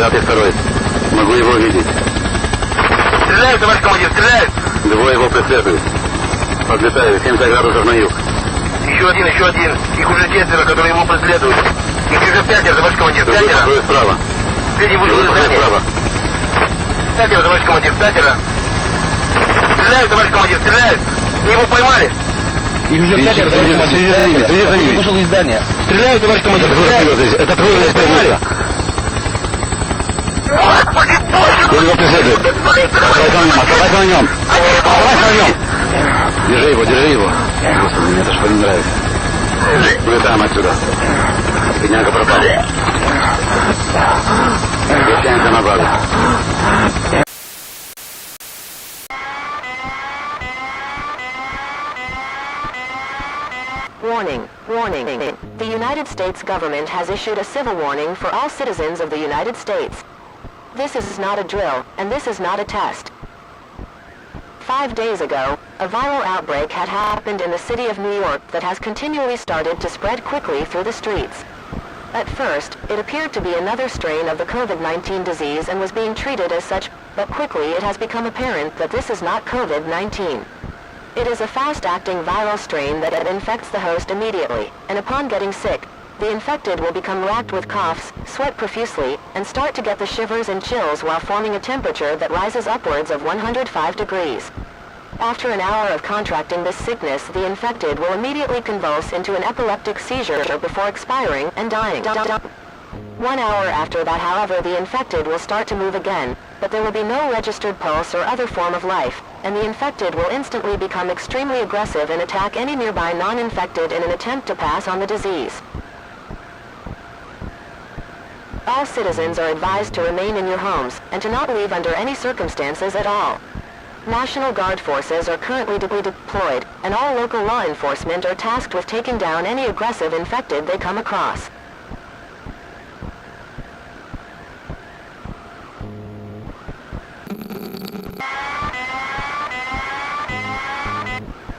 9-2. Могу его видеть. Стреляют, товарищ командир, стреляют! Двое его преследуют. Подлетаю, 70 градусов на юг. Еще один. Их уже 4, которые его преследуют. Их уже 5, товарищ командир, 5. Другой справа. Третий вышел из здания. Справа. 5, товарищ командир, 5. Стреляют, товарищ командир, стреляют! Его поймали! Их уже 5, товарищ командир. Вышел из здания. Стреляют, товарищ командир, стреляют! Это трое поймали. Он его преследует. Оставайся на нем. Держи его. Господи, мне это что не нравится. Улетаем отсюда. Бедняга пропал. Возвращаемся на базу. Warning. The United States government has issued a civil warning for all citizens of the United States. This is not a drill, and this is not a test. 5 days ago, a viral outbreak had happened in the city of New York that has continually started to spread quickly through the streets. At first, it appeared to be another strain of the COVID-19 disease and was being treated as such, but quickly it has become apparent that this is not COVID-19. It is a fast-acting viral strain that infects the host immediately, and upon getting sick, the infected will become racked with coughs, sweat profusely, and start to get the shivers and chills while forming a temperature that rises upwards of 105 degrees. After an hour of contracting this sickness, the infected will immediately convulse into an epileptic seizure before expiring and dying. 1 hour after that, however, the infected will start to move again, but there will be no registered pulse or other form of life, and the infected will instantly become extremely aggressive and attack any nearby non-infected in an attempt to pass on the disease. All citizens are advised to remain in your homes, and to not leave under any circumstances at all. National Guard forces are currently deployed, and all local law enforcement are tasked with taking down any aggressive infected they come across.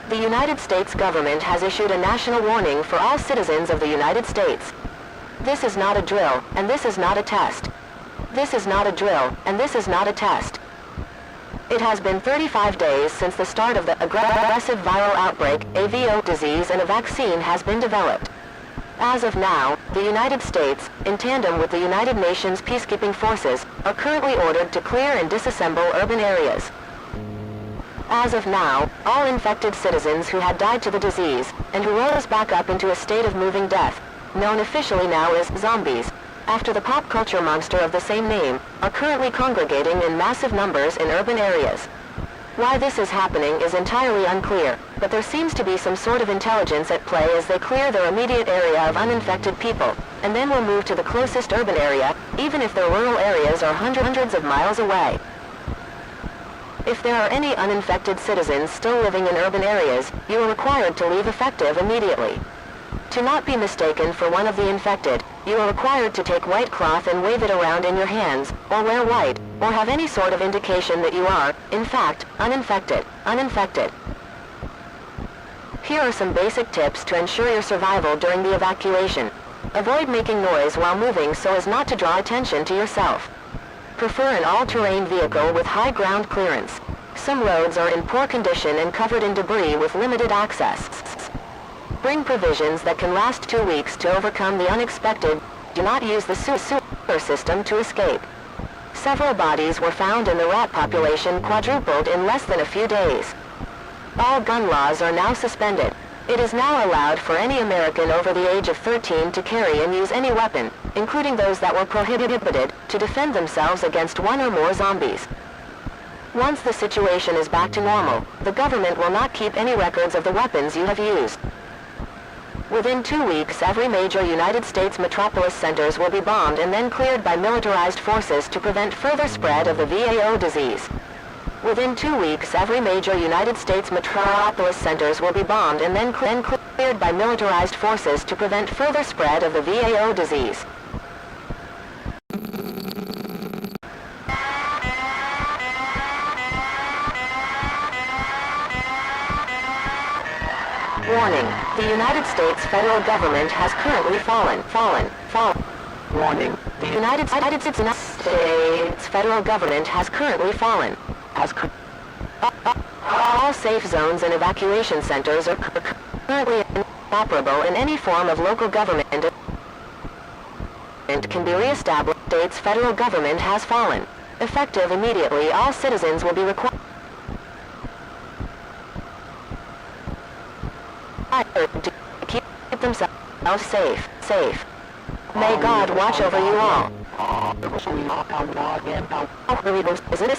The United States government has issued a national warning for all citizens of the United States. This is not a drill, and this is not a test. This is not a drill, and this is not a test. It has been 35 days since the start of the aggressive viral outbreak, AVO disease, and a vaccine has been developed. As of now, the United States, in tandem with the United Nations peacekeeping forces, are currently ordered to clear and disassemble urban areas. As of now, all infected citizens who had died to the disease, and who rose back up into a state of moving death, known officially now as zombies, after the pop culture monster of the same name, are currently congregating in massive numbers in urban areas. Why this is happening is entirely unclear, but there seems to be some sort of intelligence at play as they clear their immediate area of uninfected people, and then will move to the closest urban area, even if their rural areas are hundreds of miles away. If there are any uninfected citizens still living in urban areas, you are required to leave effective immediately. To not be mistaken for one of the infected, you are required to take white cloth and wave it around in your hands, or wear white, or have any sort of indication that you are, in fact, uninfected. Here are some basic tips to ensure your survival during the evacuation. Avoid making noise while moving so as not to draw attention to yourself. Prefer an all-terrain vehicle with high ground clearance. Some roads are in poor condition and covered in debris with limited access. Bring provisions that can last 2 weeks to overcome the unexpected. Do not use the sewer system to escape. Several bodies were found and the rat population quadrupled in less than a few days. All gun laws are now suspended. It is now allowed for any American over the age of 13 to carry and use any weapon, including those that were prohibited, to defend themselves against one or more zombies. Once the situation is back to normal, the government will not keep any records of the weapons you have used. Within 2 weeks, every major United States metropolis centers will be bombed and then cleared by militarized forces to prevent further spread of the VAO disease. Within 2 weeks, every major United States metropolis centers will be bombed and then cleared by militarized forces to prevent further spread of the VAO disease. Warning, the United States federal government has currently fallen. Warning, The United States federal government has currently fallen. All safe zones and evacuation centers are currently inoperable, and any form of local government can be reestablished. States federal government has fallen. Effective immediately, all citizens will be required to keep themselves safe. May God watch over you all. Is it a